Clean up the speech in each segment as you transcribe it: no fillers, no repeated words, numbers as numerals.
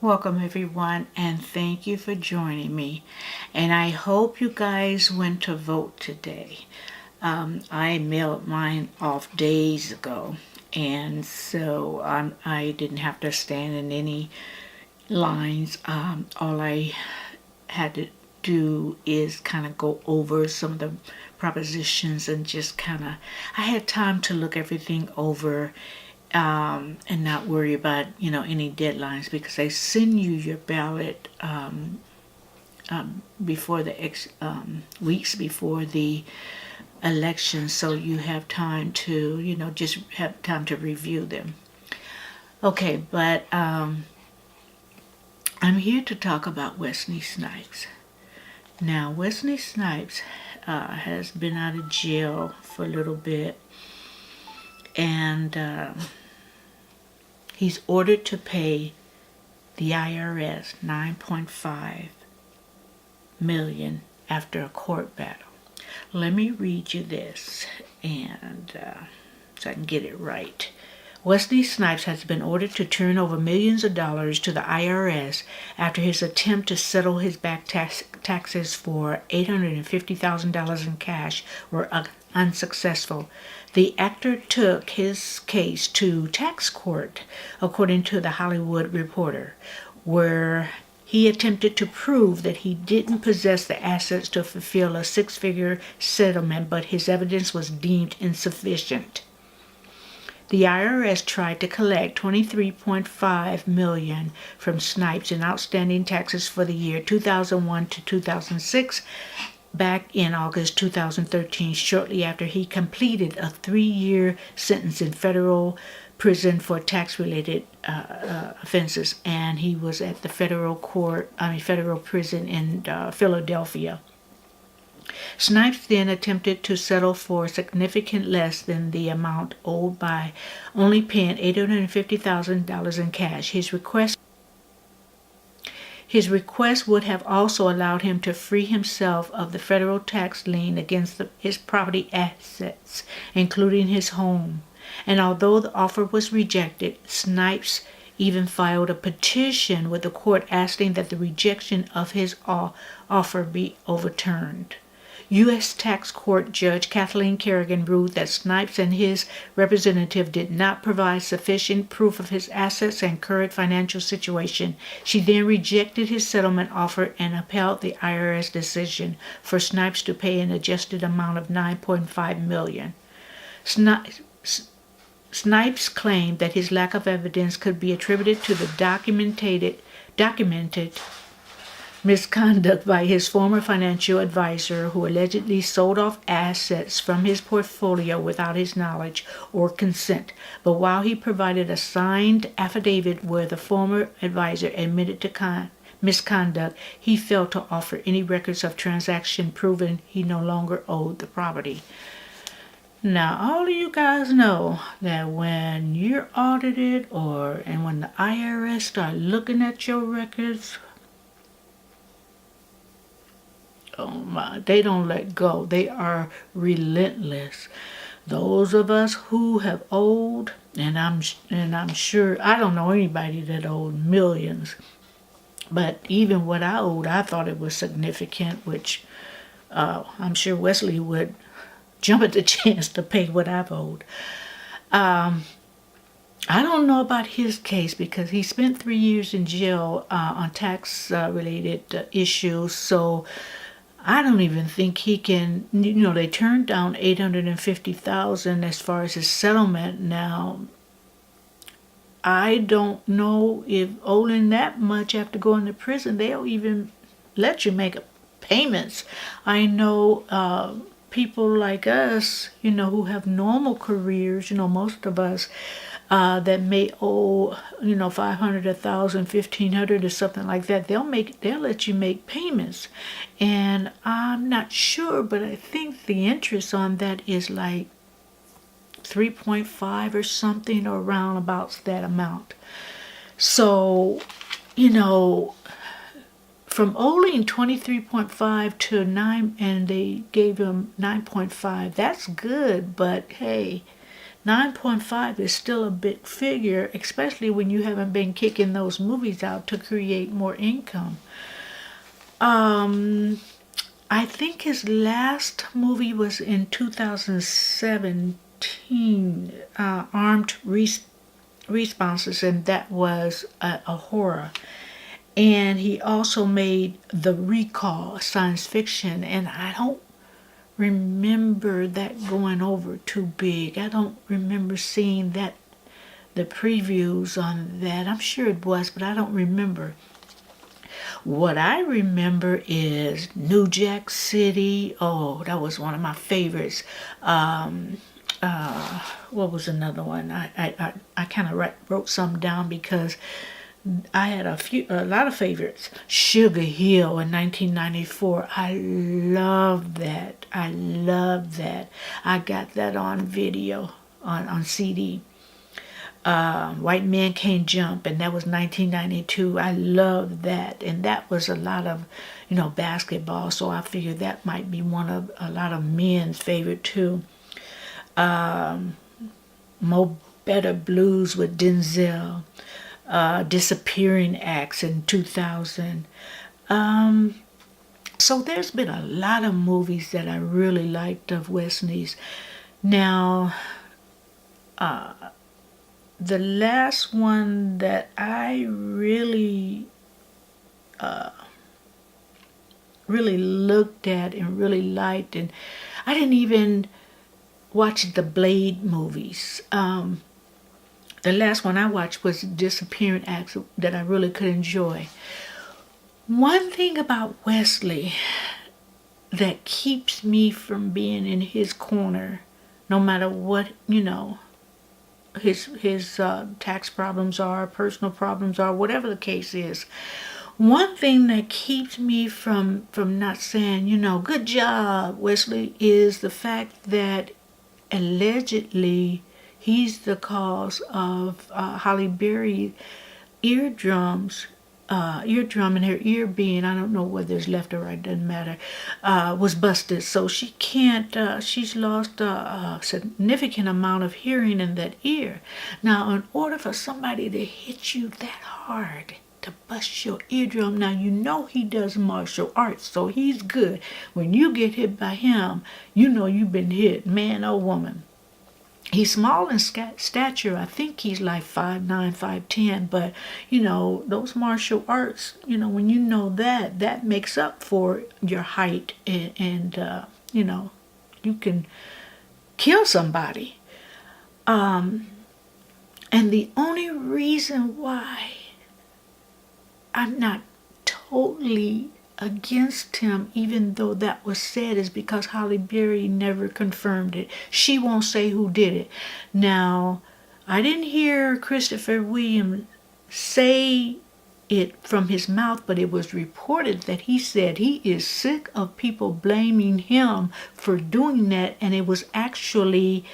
Welcome everyone, and thank you for joining me. And I hope you guys went to vote today. I mailed mine off days ago, and so I didn't have to stand in any lines. All I had to do is kind of go over some of the propositions and just kind of, I had time to look everything over and not worry about any deadlines, because they send you your ballot before the weeks before the election, so you have time to just have time to review them. Okay, but I'm here to talk about Wesley Snipes. Now, Wesley Snipes has been out of jail for a little bit, and he's ordered to pay the IRS $9.5 million after a court battle. Let me read you this, and so I can get it right. Wesley Snipes has been ordered to turn over millions of dollars to the IRS after his attempt to settle his back taxes for $850,000 in cash were unsuccessful. The actor took his case to tax court, according to The Hollywood Reporter, where he attempted to prove that he didn't possess the assets to fulfill a six-figure settlement, but his evidence was deemed insufficient. The IRS tried to collect $23.5 million from Snipes in outstanding taxes for the year 2001 to 2006 back in August 2013, shortly after he completed a 3-year sentence in federal prison for tax-related offenses, and he was at the federal prison in Philadelphia. Snipes then attempted to settle for significantly less than the amount owed by only paying $850,000 in cash. His request would have also allowed him to free himself of the federal tax lien against his property assets, including his home. And although the offer was rejected, Snipes even filed a petition with the court asking that the rejection of his offer be overturned. U.S. Tax Court Judge Kathleen Kerrigan ruled that Snipes and his representative did not provide sufficient proof of his assets and current financial situation. She then rejected his settlement offer and upheld the IRS decision for Snipes to pay an adjusted amount of $9.5 million. Snipes claimed that his lack of evidence could be attributed to the documented misconduct by his former financial advisor, who allegedly sold off assets from his portfolio without his knowledge or consent. But while he provided a signed affidavit where the former advisor admitted to misconduct, he failed to offer any records of transaction proving he no longer owed the property. Now, all of you guys know that when you're audited and when the IRS start looking at your records, oh my, they don't let go. They are relentless. Those of us who have owed, and I'm sure, I don't know anybody that owed millions, but even what I owed, I thought it was significant, which I'm sure Wesley would jump at the chance to pay what I've owed. I don't know about his case because he spent 3 years in jail on tax-related issues, so I don't even think he can, they turned down $850,000 as far as his settlement. Now, I don't know if owing that much after going to prison, they'll even let you make payments. I know people like us, who have normal careers, most of us, that may owe, $500, $1,000, $1,500 or something like that. They'll let you make payments. And I'm not sure, but I think the interest on that is like 3.5 or something, or around about that amount. So, from owing 23.5 to 9, and they gave him 9.5, that's good, but hey, 9.5 is still a big figure, especially when you haven't been kicking those movies out to create more income. I think his last movie was in 2017, Armed Responses, and that was a horror. And he also made The Recall, science fiction, and I don't remember that going over too big. I don't remember seeing that, the previews on that. I'm sure it was, but I don't remember. What I remember is New Jack City. Oh, that was one of my favorites. What was another one? I kind of wrote some down because I had a lot of favorites. Sugar Hill in 1994. I love that. I love that. I got that on video, on CD. White Men Can't Jump, and that was 1992. I love that, and that was a lot of, basketball. So I figured that might be one of a lot of men's favorite too. Mo Better Blues with Denzel. Disappearing Acts in 2000. So there's been a lot of movies that I really liked of Wesley's. Now, the last one that I really looked at and really liked, and I didn't even watch the Blade movies. The last one I watched was Disappearing Acts that I really could enjoy. One thing about Wesley that keeps me from being in his corner, no matter what, his tax problems are, personal problems are, whatever the case is. One thing that keeps me from not saying, good job, Wesley, is the fact that allegedly he's the cause of Halle Berry eardrum in her ear being, I don't know whether it's left or right, doesn't matter, was busted. So she can't, she's lost a significant amount of hearing in that ear. Now, in order for somebody to hit you that hard, to bust your eardrum, now he does martial arts, so he's good. When you get hit by him, you've been hit, man or woman. He's small in stature. I think he's like 5'9", 5'10", but those martial arts, when that makes up for your height, and you can kill somebody. And the only reason why I'm not totally against him, even though that was said, is because Halle Berry never confirmed it. She won't say who did it. Now, I didn't hear Christopher Williams say it from his mouth, but it was reported that he said he is sick of people blaming him for doing that, and it was actually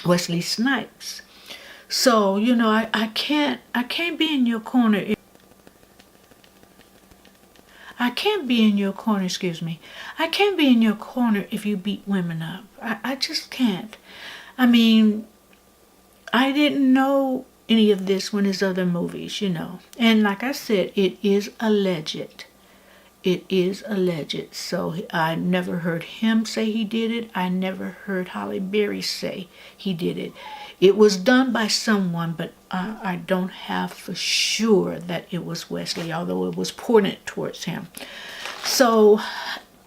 Wesley Snipes. So, I can't be in your corner. I can't be in your corner, I can't be in your corner if you beat women up. I just can't. I mean, I didn't know any of this when his other movies, And like I said, it is alleged. It is alleged. So I never heard him say he did it. I never heard Halle Berry say he did it. It was done by someone, but I don't have for sure that it was Wesley, although it was pointed towards him. So,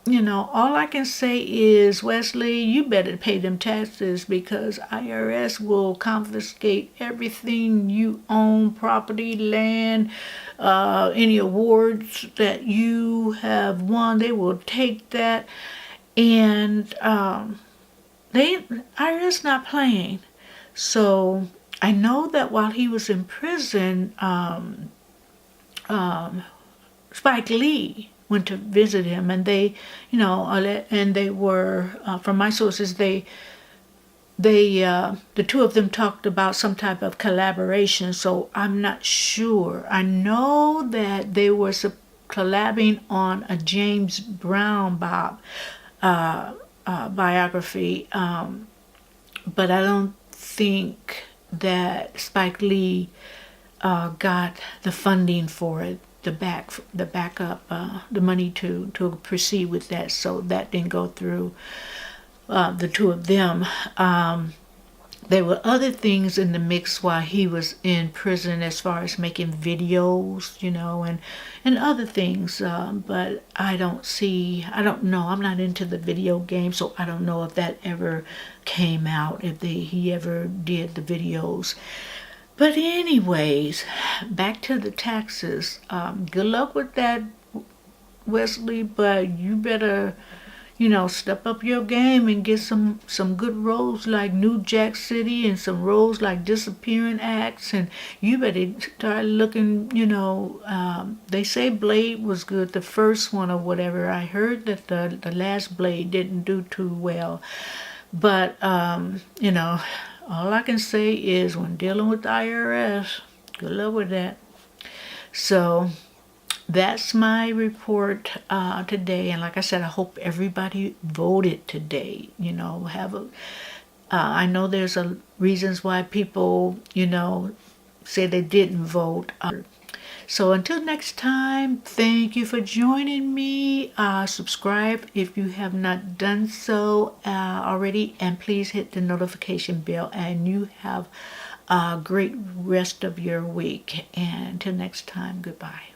all I can say is, Wesley, you better pay them taxes, because IRS will confiscate everything you own, property, land, any awards that you have won. They will take that, and IRS not playing. So I know that while he was in prison, Spike Lee went to visit him, and they, and they were, from my sources, the two of them talked about some type of collaboration. So I'm not sure. I know that they were collabing on a James Brown biography. but I don't think that Spike Lee got the funding for it, the backup, the money to proceed with that. So that didn't go through the two of them. There were other things in the mix while he was in prison, as far as making videos, and other things. But I don't know. I'm not into the video game, so I don't know if that ever came out, if he ever did the videos. But anyways, back to the taxes. Good luck with that, Wesley, but you better, step up your game and get some good roles like New Jack City and some roles like Disappearing Acts, and you better start looking. They say Blade was good, the first one or whatever. I heard that the last Blade didn't do too well, but all I can say is when dealing with the IRS, good luck with that. So that's my report today, and like I said, I hope everybody voted today. I know there's reasons why people say they didn't vote. So until next time, thank you for joining me. Subscribe if you have not done so already, and please hit the notification bell, and you have a great rest of your week. And until next time, goodbye.